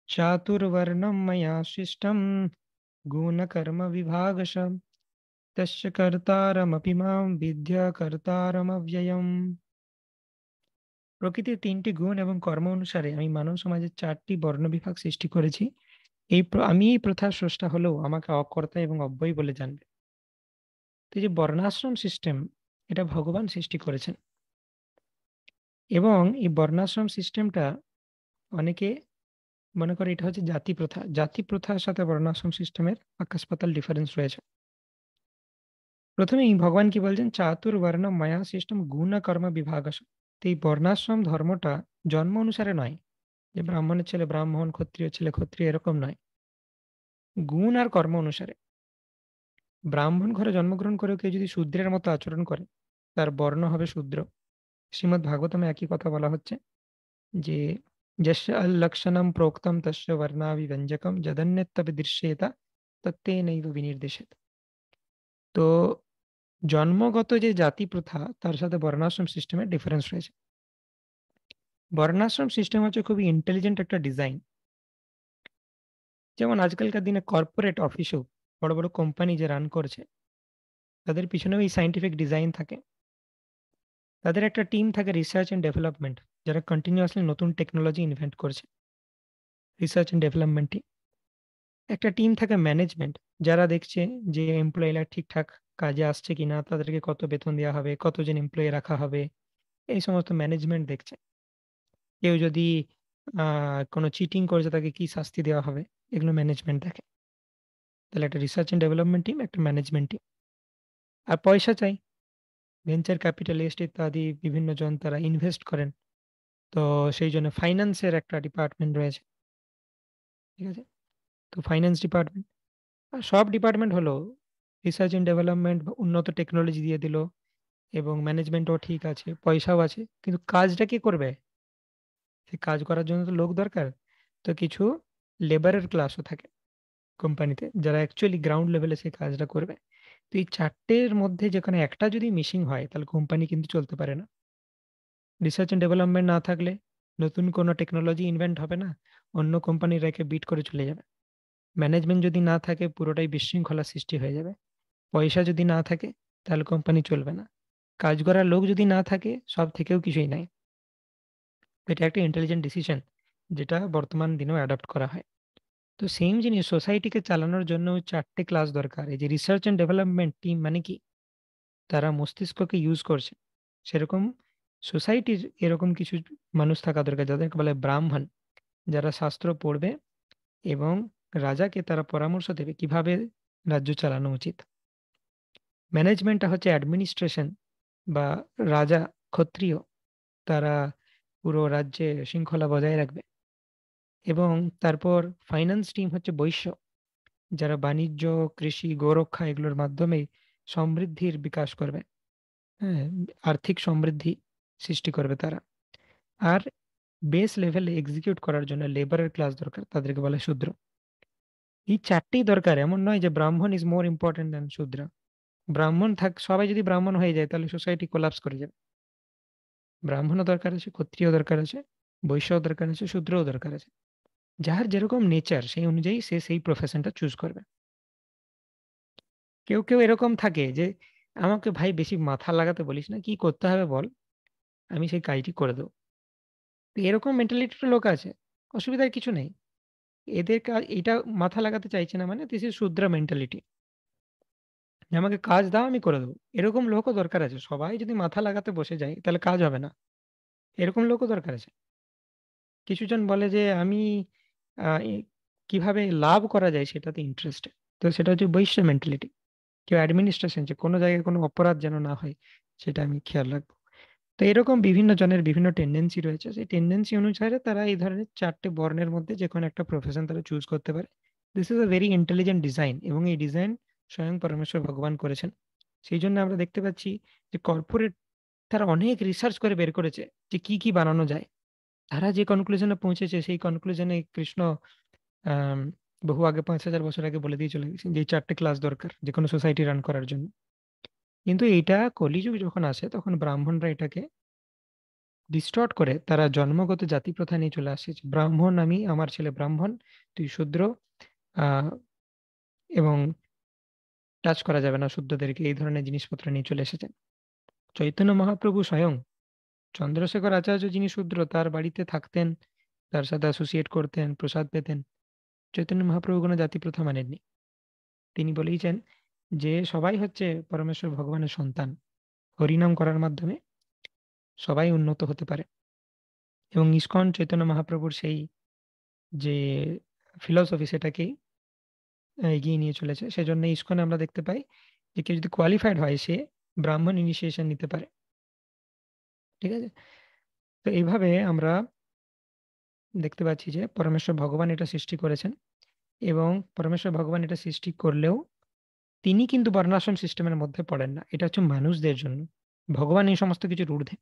चातुर्वर्णं मया सृष्टं गुणकर्मविभागशः तस्य कर्तारमपि मां विद्या कर्तारमव्ययम्। প্রকৃতির তিনটি গুণ এবং কর্ম অনুসারে আমি মানব সমাজের চারটি বর্ণবিভাগ সৃষ্টি করেছি। আমি এই প্রথার স্রষ্টা হলেও আমাকে অকর্তা এবং অব্যয়ী বলে জানবে। তো এই যে বর্ণাশ্রম সিস্টেম, এটা ভগবান সৃষ্টি করেছেন। এবং এই বর্ণাশ্রম সিস্টেমটা অনেকে মনে করে এটা হচ্ছে জাতি প্রথা। জাতি প্রথার সাথে বর্ণাশ্রম সিস্টেমের আকাশ পাতাল ডিফারেন্স রয়েছে। প্রথমেই ভগবান কি বলছেন, চাতুর্বর্ণ মায়া সিস্টেম গুণ কর্ম বিভাগস। তো এই বর্ণাশ্রম ধর্মটা জন্ম অনুসারে নয়, যে ব্রাহ্মণের ছেলে ব্রাহ্মণ, ক্ষত্রিয় ছেলে ক্ষত্রিয়, এরকম নয়। গুণ আর কর্ম অনুসারে। ব্রাহ্মণ ঘরে জন্মগ্রহণ করেও কেউ যদি শূদ্রের মতো আচরণ করে, তার বর্ণ হবে শূদ্র। শ্রীমদ্ ভাগবতমে একই কথা বলা হচ্ছে যে যস্য অলক্ষণম প্রোক্তম তস্য বর্ণাভিব্যঞ্জকম যদন্যত্তপি দৃশ্যেত তত্তেনৈব বিনির্দেশেত। তো জন্মগত যে জাতি প্রথা, তার সাথে বর্ণাশ্রম সিস্টেমের ডিফারেন্স রয়েছে। বর্ণাশ্রম সিস্টেম হচ্ছে খুবই ইন্টেলিজেন্ট একটা ডিজাইন। যেমন আজকালকার দিনে কর্পোরেট অফিসেও বড় বড় কোম্পানি যে রান করছে, তাদের পিছনেও এই সাইন্টিফিক ডিজাইন থাকে। তাদের একটা টিম থাকে রিসার্চ অ্যান্ড ডেভেলপমেন্ট, যারা কন্টিনিউয়াসলি নতুন টেকনোলজি ইনভেন্ট করছে। Research and development team. একটা টিম থাকে ম্যানেজমেন্ট, যারা দেখছে যে এমপ্লয়িরা ঠিকঠাক কাজে আসছে কিনা, তাদেরকে কত বেতন দেওয়া হবে, কতজন এমপ্লয়ি রাখা হবে, এই সমস্ত ম্যানেজমেন্ট দেখছে। কেউ যদি কোনো চিটিং করেছে, তাকে কি শাস্তি দেওয়া হবে, এগুলো ম্যানেজমেন্ট দেখে। তাহলে একটা রিসার্চ অ্যান্ড ডেভেলপমেন্ট টিম, একটা ম্যানেজমেন্ট টিম। আর পয়সা চাই, ভেঞ্চার ক্যাপিটালিস্ট ইত্যাদি বিভিন্ন জন তারা ইনভেস্ট করেন। তো সেই জন্য ফাইন্যান্সের একটা ডিপার্টমেন্ট রয়েছে। ঠিক আছে, তো ফাইন্যান্স ডিপার্টমেন্ট আর সব ডিপার্টমেন্ট হলো রিসার্চ অ্যান্ড ডেভেলপমেন্ট, উন্নত টেকনোলজি দিয়ে দিল, এবং ম্যানেজমেন্টও ঠিক আছে, পয়সাও আছে, কিন্তু কাজটা কি করবে? সেই কাজ করার জন্য তো লোক দরকার। তো কিছু লেবারের ক্লাসও থাকে কোম্পানিতে, যারা অ্যাকচুয়ালি গ্রাউন্ড লেভেলে সেই কাজটা করবে। তো এই চারটের মধ্যে যেখানে একটা যদি মিসিং হয়, তাহলে কোম্পানি কিন্তু চলতে পারে না। রিসার্চ অ্যান্ড ডেভেলপমেন্ট না থাকলে নতুন কোনো টেকনোলজি ইনভেন্ট হবে না, অন্য কোম্পানির রেখে বিট করে চলে যাবে। ম্যানেজমেন্ট যদি না থাকে, পুরোটাই বিশৃঙ্খলা সৃষ্টি হয়ে যাবে। পয়সা যদি না থাকে, তাহলে কোম্পানি চলবে না। কাজ করার লোক যদি না থাকে, সব থেকেও কিছুই নাই। এটা একটা ইন্টেলিজেন্ট ডিসিশন, যেটা বর্তমান দিনেও অ্যাডাপ্ট করা হয়। তো সেম জিনিস সোসাইটিকে চালানোর জন্য চারটে ক্লাস দরকার। এই যে রিসার্চ অ্যান্ড ডেভেলপমেন্ট টিম মানে কি, তারা মস্তিষ্ককে ইউজ করছে, সেরকম সোসাইটির এরকম কিছু মানুষ থাকা দরকার, যাদেরকে বলে ব্রাহ্মণ, যারা শাস্ত্র পড়বে এবং রাজাকে তারা পরামর্শ দেবে কিভাবে রাজ্য চালানো উচিত। ম্যানেজমেন্টটা হচ্ছে অ্যাডমিনিস্ট্রেশন, বা রাজা, ক্ষত্রিয়, তারা পুরো রাজ্যে শৃঙ্খলা বজায় রাখবে। এবং তারপর ফাইন্যান্স টিম হচ্ছে বৈশ্য, যারা বাণিজ্য, কৃষি, গোরক্ষা এগুলোর মাধ্যমে সমৃদ্ধির বিকাশ করবে। হ্যাঁ, আর্থিক সমৃদ্ধি সৃষ্টি করবে তারা। আর বেস লেভেলে এক্সিকিউট করার জন্য লেবারের ক্লাস দরকার, তাদেরকে বলে শূদ্র। এই চারটেই দরকার, এমন নয় যে ব্রাহ্মণ ইজ মোর ইম্পর্টেন্ট দ্যান শূদ্র। ব্রাহ্মণ থাক, সবাই যদি ব্রাহ্মণ হয়ে যায়, তাহলে সোসাইটি কোলাপস করে যাবে। ব্রাহ্মণও দরকার আছে, ক্ষত্রিয় দরকার আছে, বৈশ্যও দরকার আছে, শূদ্রও দরকার আছে। যার যেরকম নেচার, সেই অনুযায়ী সে সেই প্রফেশনটা চুজ করবে। কেউ কেউ এরকম থাকে যে, আমাকে ভাই বেশি মাথা লাগাতে বলিস না, কি করতে হবে বল, আমি সেই কাজটি করে দেবো। তো এরকম মেন্টালিটির লোক আছে, অসুবিধার কিছু নেই। এদের কাজ এটা মাথা লাগাতে চাইছে না, মানে দিস ইজ শূদ্র মেন্টালিটি। আমাকে কাজ দাও, আমি করে দেবো, এরকম লোকও দরকার আছে। সবাই যদি মাথা লাগাতে বসে যায়, তাহলে কাজ হবে না। এরকম লোকও দরকার আছে। কিছুজন বলে যে আমি কিভাবে লাভ করা যায় সেটাতে ইন্টারেস্টেড। তো সেটা হচ্ছে বৈশ্য মেন্টালিটি। কেউ অ্যাডমিনিস্ট্রেশন, যে কোনো জায়গায় কোনো অপরাধ যেন না হয়, সেটা আমি খেয়াল রাখবো। তো এরকম বিভিন্ন জনের বিভিন্ন টেন্ডেন্সি রয়েছে, সেই টেন্ডেন্সি অনুসারে তারা এই ধরনের চারটে বর্ণের মধ্যে যে কোনো একটা প্রফেশন তারা চুজ করতে পারে। This is a very intelligent design, এবং এই ডিজাইন স্বয়ং পরমেশ্বর ভগবান করেছেন। সেই জন্য আমরা দেখতে পাচ্ছি যে কর্পোরেট, তারা অনেক রিসার্চ করে বের করেছে যে কি কি বানানো যায়। তারা যে কনক্লুশনে পৌঁছেছে, সেই কনক্লুশনে কৃষ্ণ আম, বহু আগে, 5,000 বছর আগে বলে দিয়ে চলে গেছেন যে এই চারটে ক্লাস দরকার যে কোনো সোসাইটি রান করার জন্য। কিন্তু এইটা কলিযুগ যখন আসে, তখন ব্রাহ্মণরা এটাকে ডিস্টর্ট করে তারা জন্মগত জাতি প্রথা নিয়ে চলে আসছে যে ব্রাহ্মণ, আমি, আমার ছেলে ব্রাহ্মণ, তুই শূদ্র, আহ, এবং টাচ করা যাবে না শুদ্ধদেরকে, এই ধরনের জিনিসপত্র নিয়ে চলে এসেছেন। চৈতন্য মহাপ্রভু স্বয়ং চন্দ্রশেখর আচার্য, যিনি শূদ্র, তার বাড়িতে থাকতেন, তার সাথে অ্যাসোসিয়েট করতেন, প্রসাদ পেতেন। চৈতন্য মহাপ্রভু কোনো জাতি প্রথা মানেননি। তিনি বলেইছেন যে সবাই হচ্ছে পরমেশ্বর ভগবানের সন্তান, হরিনাম করার মাধ্যমে সবাই উন্নত হতে পারে। এবং ইসকন চৈতন্য মহাপ্রভুর সেই যে ফিলসফি, সেটাকেই এগিয়ে নিয়ে চলেছে। সেজন্য ইসকনে আমরা দেখতে পাই যে কেউ যদি কোয়ালিফাইড হয়, সে ব্রাহ্মণ ইনিশিয়েশন নিতে পারে। ঠিক আছে? তো এইভাবে আমরা দেখতে পাচ্ছি যে পরমেশ্বর ভগবান এটা সৃষ্টি করেছেন, এবং পরমেশ্বর ভগবান এটা সৃষ্টি করলেও তিনি কিন্তু বর্ণাশ্রম সিস্টেমের মধ্যে পড়েন না। এটা হচ্ছে মানুষদের জন্য। ভগবান এই সমস্ত কিছুর ঊর্ধ্বে।